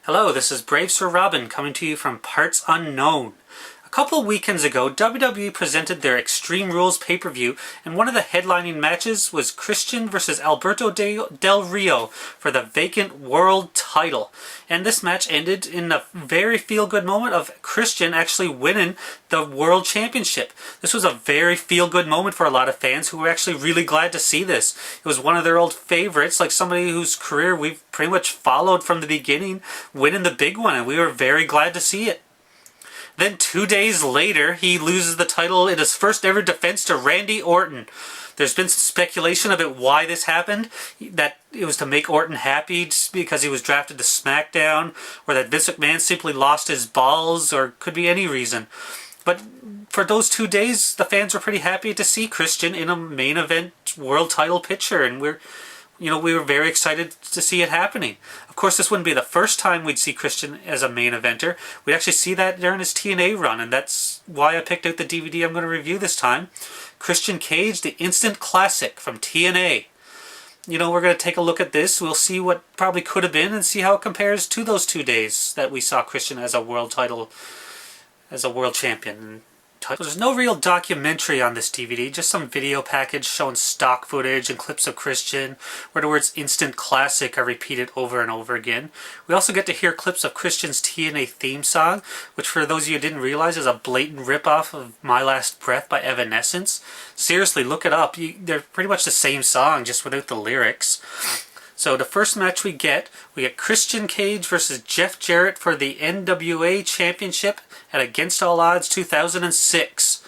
Hello, this is Brave Sir Robin coming to you from Parts Unknown. A couple weekends ago, WWE presented their Extreme Rules pay-per-view, and one of the headlining matches was Christian versus Alberto Del Rio for the vacant world title. And this match ended in a very feel-good moment of Christian actually winning the world championship. This was a very feel-good moment for a lot of fans who were actually really glad to see this. It was one of their old favorites, like somebody whose career we've pretty much followed from the beginning, winning the big one, and we were very glad to see it. Then 2 days later, he loses the title in his first ever defense to Randy Orton. There's been some speculation about why this happened, that it was to make Orton happy just because he was drafted to SmackDown, or that Vince McMahon simply lost his balls, or could be any reason. But for those 2 days, the fans were pretty happy to see Christian in a main event world title picture, and we were very excited to see it happening. Of course, this wouldn't be the first time we'd see Christian as a main eventer. We'd actually see that during his TNA run, and that's why I picked out the DVD I'm going to review this time. Christian Cage, the Instant Classic from TNA. We're going to take a look at this. We'll see what probably could have been and see how it compares to those 2 days that we saw Christian as a world champion. There's no real documentary on this DVD, just some video package showing stock footage and clips of Christian, where the words Instant Classic are repeated over and over again. We also get to hear clips of Christian's TNA theme song, which for those of you who didn't realize is a blatant ripoff of My Last Breath by Evanescence. Seriously, look it up. They're pretty much the same song, just without the lyrics. So the first match we get Christian Cage versus Jeff Jarrett for the NWA Championship at Against All Odds 2006.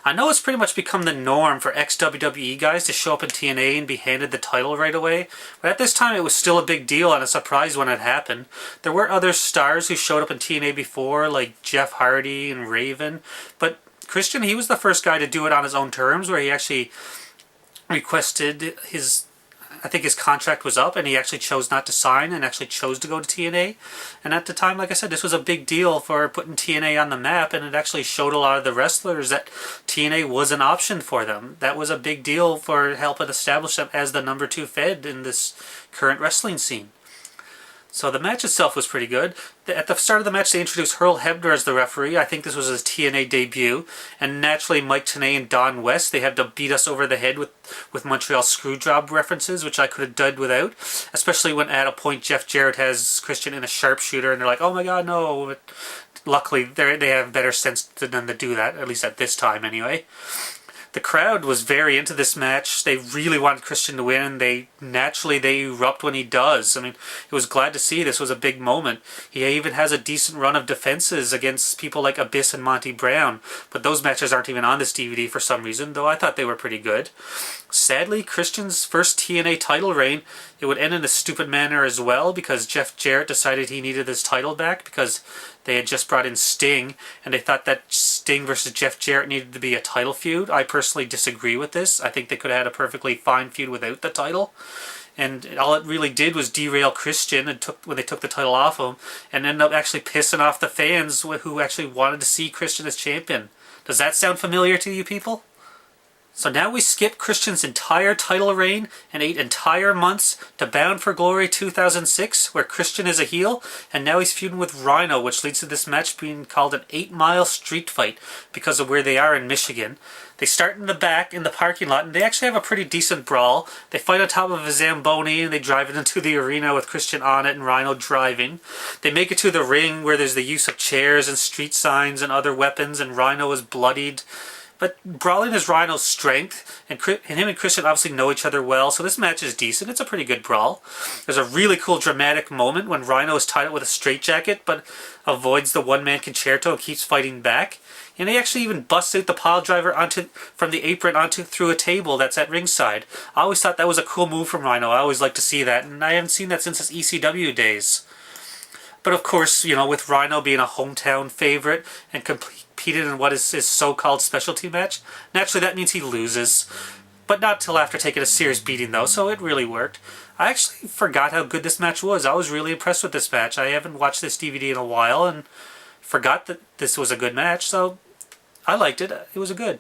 I know it's pretty much become the norm for ex-WWE guys to show up in TNA and be handed the title right away, but at this time it was still a big deal and a surprise when it happened. There were other stars who showed up in TNA before, like Jeff Hardy and Raven, but Christian, he was the first guy to do it on his own terms, where he actually requested I think his contract was up and he actually chose not to sign and actually chose to go to TNA. And at the time, like I said, this was a big deal for putting TNA on the map, and it actually showed a lot of the wrestlers that TNA was an option for them. That was a big deal for helping establish them as the number 2 Fed in this current wrestling scene. So the match itself was pretty good. At the start of the match, they introduced Earl Hebner as the referee. I think this was his TNA debut. And naturally, Mike Tenay and Don West, they had to beat us over the head with Montreal Screwjob references, which I could have done without. Especially when at a point Jeff Jarrett has Christian in a sharpshooter, and they're like, oh my god, no. But luckily, they have better sense than to do that, at least at this time anyway. The crowd was very into this match. They really wanted Christian to win. They erupt when he does. I mean, it was glad to see. This was a big moment. He even has a decent run of defenses against people like Abyss and Monty Brown, but those matches aren't even on this DVD for some reason, though I thought they were pretty good. Sadly, Christian's first TNA title reign, it would end in a stupid manner as well, because Jeff Jarrett decided he needed his title back because they had just brought in Sting, and they thought that Sting versus Jeff Jarrett needed to be a title feud. I personally disagree with this. I think they could have had a perfectly fine feud without the title. And all it really did was derail Christian when they took the title off him, and ended up actually pissing off the fans who actually wanted to see Christian as champion. Does that sound familiar to you people? So now we skip Christian's entire title reign and 8 entire months to Bound for Glory 2006, where Christian is a heel, and now he's feuding with Rhino, which leads to this match being called an 8-mile street fight because of where they are in Michigan. They start in the back, in the parking lot, and they actually have a pretty decent brawl. They fight on top of a Zamboni, and they drive it into the arena with Christian on it and Rhino driving. They make it to the ring, where there's the use of chairs and street signs and other weapons, and Rhino is bloodied. But brawling is Rhino's strength, and him and Christian obviously know each other well, so this match is decent. It's a pretty good brawl. There's a really cool dramatic moment when Rhino is tied up with a straitjacket, but avoids the one-man concerto and keeps fighting back. And he actually even busts out the pile driver from the apron through a table that's at ringside. I always thought that was a cool move from Rhino. I always like to see that, and I haven't seen that since his ECW days. But of course, with Rhino being a hometown favorite and competed in what is his so-called specialty match, naturally that means he loses. But not till after taking a serious beating though, so it really worked. I actually forgot how good this match was. I was really impressed with this match. I haven't watched this DVD in a while and forgot that this was a good match, so I liked it. It was good.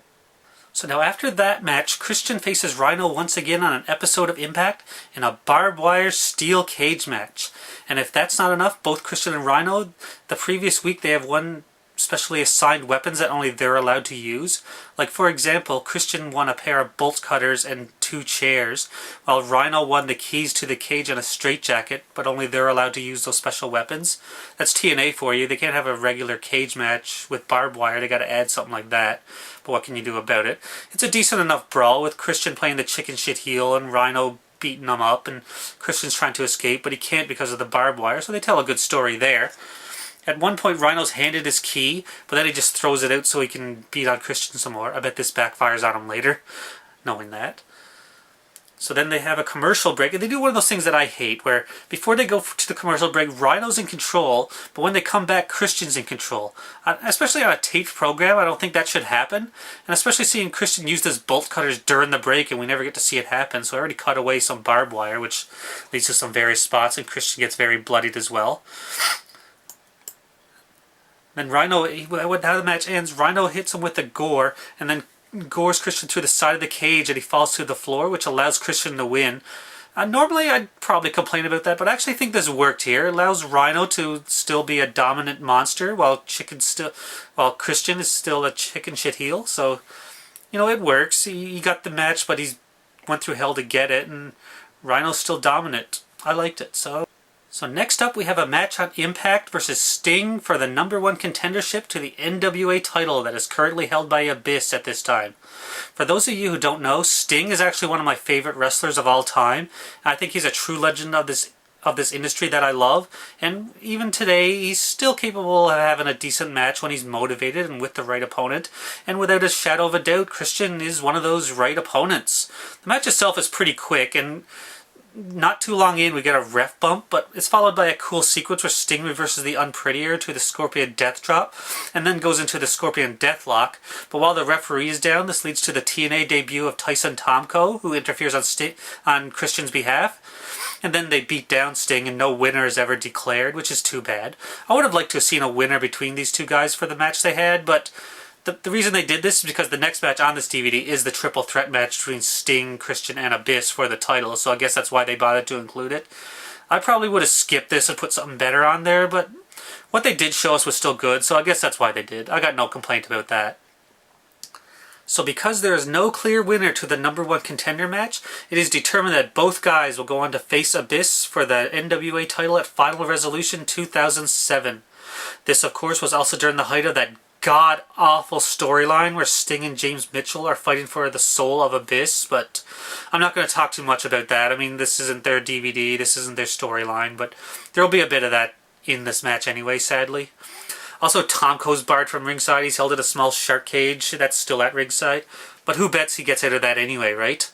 So now after that match, Christian faces Rhino once again on an episode of Impact in a barbed wire steel cage match. And if that's not enough, both Christian and Rhino, the previous week they have won specially assigned weapons that only they're allowed to use. Like for example, Christian won a pair of bolt cutters and 2 chairs, while Rhino won the keys to the cage and a straitjacket, but only they're allowed to use those special weapons. That's TNA for you. They can't have a regular cage match with barbed wire. They gotta add something like that. But what can you do about it? It's a decent enough brawl with Christian playing the chicken shit heel and Rhino beating him up, and Christian's trying to escape, but he can't because of the barbed wire, so they tell a good story there. At one point, Rhino's handed his key, but then he just throws it out so he can beat on Christian some more. I bet this backfires on him later, knowing that. So then they have a commercial break, and they do one of those things that I hate, where before they go to the commercial break, Rhino's in control, but when they come back, Christian's in control. Especially on a taped program, I don't think that should happen. And especially seeing Christian use his bolt cutters during the break, and we never get to see it happen, so I already cut away some barbed wire, which leads to some various spots, and Christian gets very bloodied as well. Then Rhino, how the match ends, Rhino hits him with a gore, and then gores Christian through the side of the cage, and he falls to the floor, which allows Christian to win. Normally I'd probably complain about that, but I actually think this worked here. It allows Rhino to still be a dominant monster, while Christian is still a chicken shit heel. So, you know, it works. He got the match, but he went through hell to get it, and Rhino's still dominant. I liked it, so next up we have a match on Impact versus Sting for the #1 contendership to the NWA title that is currently held by Abyss at this time. For those of you who don't know, Sting is actually one of my favorite wrestlers of all time. I think he's a true legend of this industry that I love, and even today he's still capable of having a decent match when he's motivated and with the right opponent, and without a shadow of a doubt, Christian is one of those right opponents. The match itself is pretty quick, and not too long in we get a ref bump, but it's followed by a cool sequence where Sting reverses the Unprettier to the Scorpion Death Drop and then goes into the Scorpion Deathlock. But while the referee is down, this leads to the TNA debut of Tyson Tomko, who interferes on Christian's behalf. And then they beat down Sting and no winner is ever declared, which is too bad. I would have liked to have seen a winner between these two guys for the match they had, but the reason they did this is because the next match on this DVD is the triple threat match between Sting, Christian, and Abyss for the title, so I guess that's why they bothered to include it. I probably would have skipped this and put something better on there, but what they did show us was still good, so I guess that's why they did. I got no complaint about that. So because there is no clear winner to the #1 contender match, it is determined that both guys will go on to face Abyss for the NWA title at Final Resolution 2007. This, of course, was also during the height of that god-awful storyline where Sting and James Mitchell are fighting for the soul of Abyss, but I'm not going to talk too much about that. I mean, this isn't their DVD, this isn't their storyline, but there will be a bit of that in this match anyway, sadly. Also, Tomko's barred from ringside. He's held in a small shark cage that's still at ringside, but who bets he gets out of that anyway, right?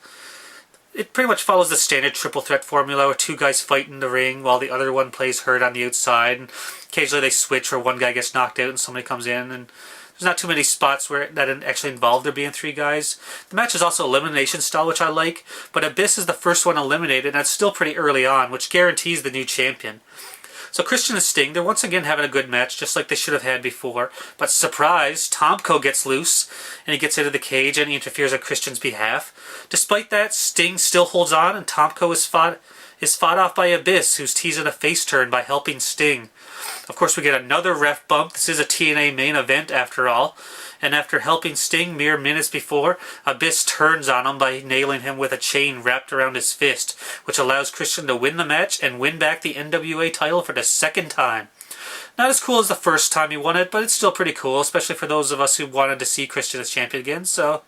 It pretty much follows the standard triple threat formula where two guys fight in the ring while the other one plays hurt on the outside, and occasionally they switch where one guy gets knocked out and somebody comes in, and there's not too many spots where that actually involve there being 3 guys. The match is also elimination style, which I like, but Abyss is the first one eliminated, and it's still pretty early on, which guarantees the new champion. So Christian and Sting, they're once again having a good match, just like they should have had before. But surprise, Tomko gets loose, and he gets out of the cage, and he interferes on Christian's behalf. Despite that, Sting still holds on, and Tomko is fought off by Abyss, who's teasing a face turn by helping Sting. Of course, we get another ref bump. This is a TNA main event, after all. And after helping Sting mere minutes before, Abyss turns on him by nailing him with a chain wrapped around his fist, which allows Christian to win the match and win back the NWA title for the 2nd time. Not as cool as the first time he won it, but it's still pretty cool, especially for those of us who wanted to see Christian as champion again. So,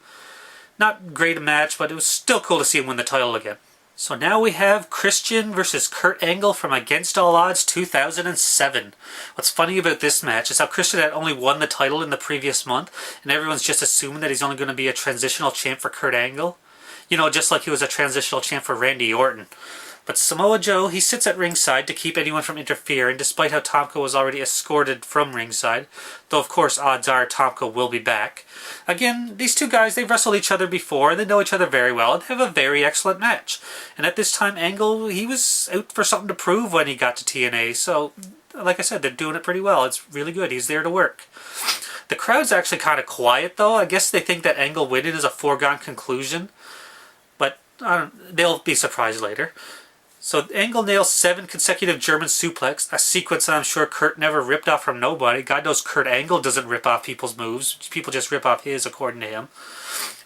not great a match, but it was still cool to see him win the title again. So now we have Christian versus Kurt Angle from Against All Odds 2007. What's funny about this match is how Christian had only won the title in the previous month, and everyone's just assuming that he's only going to be a transitional champ for Kurt Angle. You know, just like he was a transitional champ for Randy Orton. But Samoa Joe, he sits at ringside to keep anyone from interfering, despite how Tomko was already escorted from ringside, though of course odds are Tomko will be back. Again, these two guys, they've wrestled each other before, and they know each other very well, and have a very excellent match. And at this time, Angle, he was out for something to prove when he got to TNA, so like I said, they're doing it pretty well. It's really good. He's there to work. The crowd's actually kind of quiet, though. I guess they think that Angle winning is a foregone conclusion, but they'll be surprised later. So Angle nails 7 consecutive German suplex, a sequence that I'm sure Kurt never ripped off from nobody. God knows Kurt Angle doesn't rip off people's moves. People just rip off his, according to him.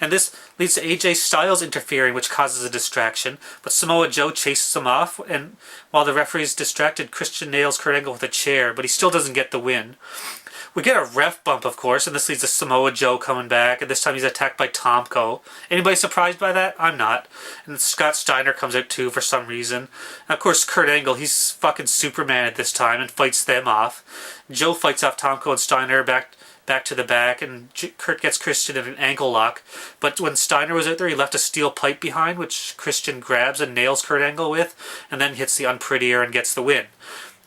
And this leads to AJ Styles interfering, which causes a distraction. But Samoa Joe chases him off, and while the referee is distracted, Christian nails Kurt Angle with a chair, but he still doesn't get the win. We get a ref bump, of course, and this leads to Samoa Joe coming back, and this time he's attacked by Tomko. Anybody surprised by that? I'm not. And Scott Steiner comes out too for some reason. And of course, Kurt Angle, he's fucking Superman at this time and fights them off. Joe fights off Tomko and Steiner back to the back, and Kurt gets Christian in an ankle lock. But when Steiner was out there, he left a steel pipe behind, which Christian grabs and nails Kurt Angle with, and then hits the unprettier and gets the win.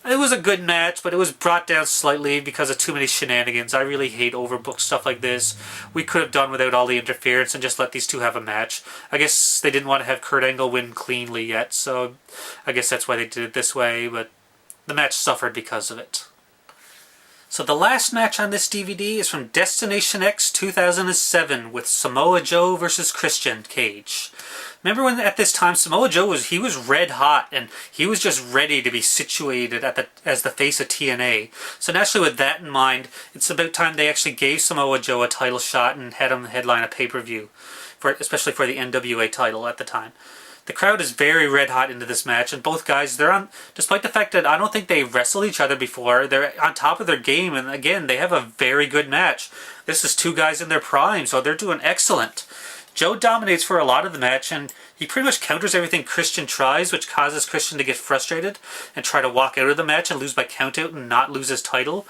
It was a good match, but it was brought down slightly because of too many shenanigans. I really hate overbooked stuff like this. We could have done without all the interference and just let these two have a match. I guess they didn't want to have Kurt Angle win cleanly yet, so I guess that's why they did it this way, but the match suffered because of it. So the last match on this DVD is from Destination X 2007 with Samoa Joe versus Christian Cage. Remember when at this time Samoa Joe was red hot and he was just ready to be situated as the face of TNA. So naturally with that in mind, it's about time they actually gave Samoa Joe a title shot and had him headline a pay-per-view, especially for the NWA title at the time. The crowd is very red hot into this match, and both guys, they're on, despite the fact that I don't think they wrestled each other before, they're on top of their game, and again, they have a very good match. This is two guys in their prime, so they're doing excellent. Joe dominates for a lot of the match, and he pretty much counters everything Christian tries, which causes Christian to get frustrated and try to walk out of the match and lose by countout and not lose his title.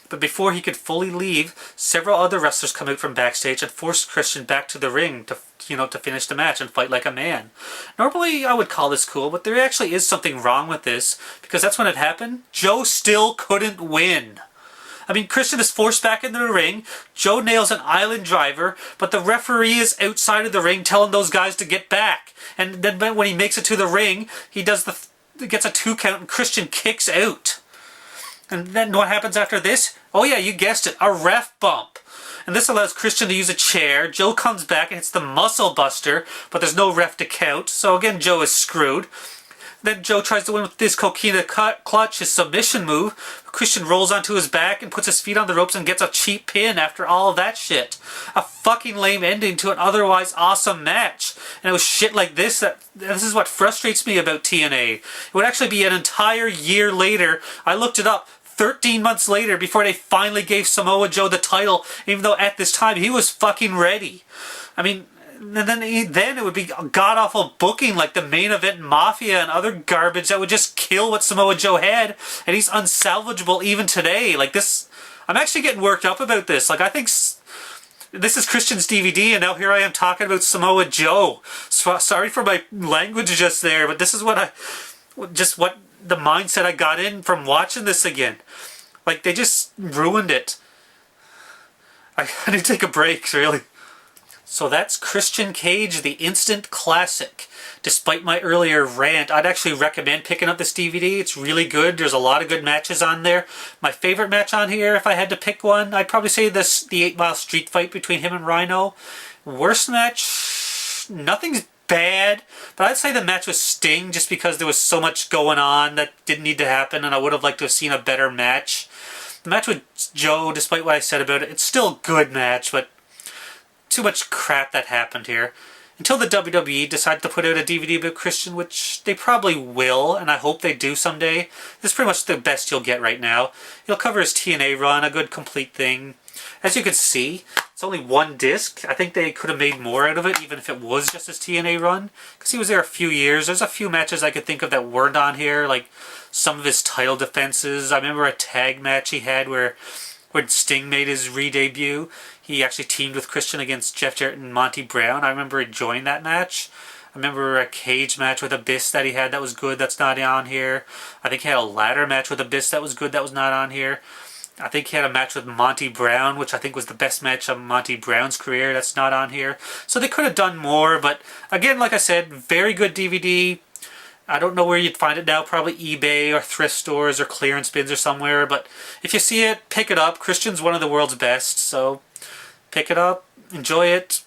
But before he could fully leave, several other wrestlers come out from backstage and force Christian back to the ring to finish the match and fight like a man. Normally I would call this cool, but there actually is something wrong with this, because that's when it happened. Joe still couldn't win. I mean, Christian is forced back into the ring. Joe nails an island driver, but the referee is outside of the ring telling those guys to get back. And then when he makes it to the ring, he gets a 2 count and Christian kicks out. And then what happens after this? Oh yeah, you guessed it, a ref bump. And this allows Christian to use a chair. Joe comes back and hits the muscle buster, but there's no ref to count. So again, Joe is screwed. Then Joe tries to win with this coquina clutch, his submission move. Christian rolls onto his back and puts his feet on the ropes and gets a cheap pin after all of that shit. A fucking lame ending to an otherwise awesome match. And it was shit like this this is what frustrates me about TNA. It would actually be an entire year later. I looked it up. 13 months later before they finally gave Samoa Joe the title, even though at this time he was fucking ready. I mean, and then it would be god-awful booking like the Main Event Mafia and other garbage that would just kill what Samoa Joe had, and he's unsalvageable even today. Like this, I'm actually getting worked up about this. Like I think this is Christian's DVD, and now here I am talking about Samoa Joe. So, sorry for my language just there, but this is what the mindset I got in from watching this again. Like, they just ruined it. I need to take a break, really. So that's Christian Cage, the instant classic. Despite my earlier rant, I'd actually recommend picking up this DVD. It's really good. There's a lot of good matches on there. My favorite match on here, if I had to pick one, I'd probably say the 8 Mile Street fight between him and Rhino. Worst match? Nothing's bad, but I'd say the match with Sting, just because there was so much going on that didn't need to happen, and I would have liked to have seen a better match. The match with Joe, despite what I said about it, it's still a good match, but too much crap that happened here. Until the WWE decided to put out a DVD about Christian, which they probably will, and I hope they do someday. This is pretty much the best you'll get right now. It'll cover his TNA run, a good complete thing. As you can see, it's only one disc. I think they could have made more out of it, even if it was just his TNA run, because he was there a few years. There's a few matches I could think of that weren't on here, like some of his title defenses. I remember a tag match he had where when Sting made his re-debut, he actually teamed with Christian against Jeff Jarrett and Monty Brown. I remember enjoying that match. I remember a cage match with Abyss that he had that was good, that's not on here. I think he had a ladder match with Abyss that was good, that was not on here. I think he had a match with Monty Brown, which I think was the best match of Monty Brown's career. That's not on here. So they could have done more, but again, like I said, very good DVD. I don't know where you'd find it now, probably eBay or thrift stores or clearance bins or somewhere, but if you see it, pick it up. Christian's one of the world's best, so pick it up, enjoy it.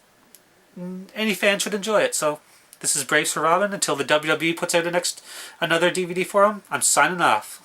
Any fan should enjoy it, so This is Braves for Robin. Until the WWE puts out another DVD for him, I'm signing off.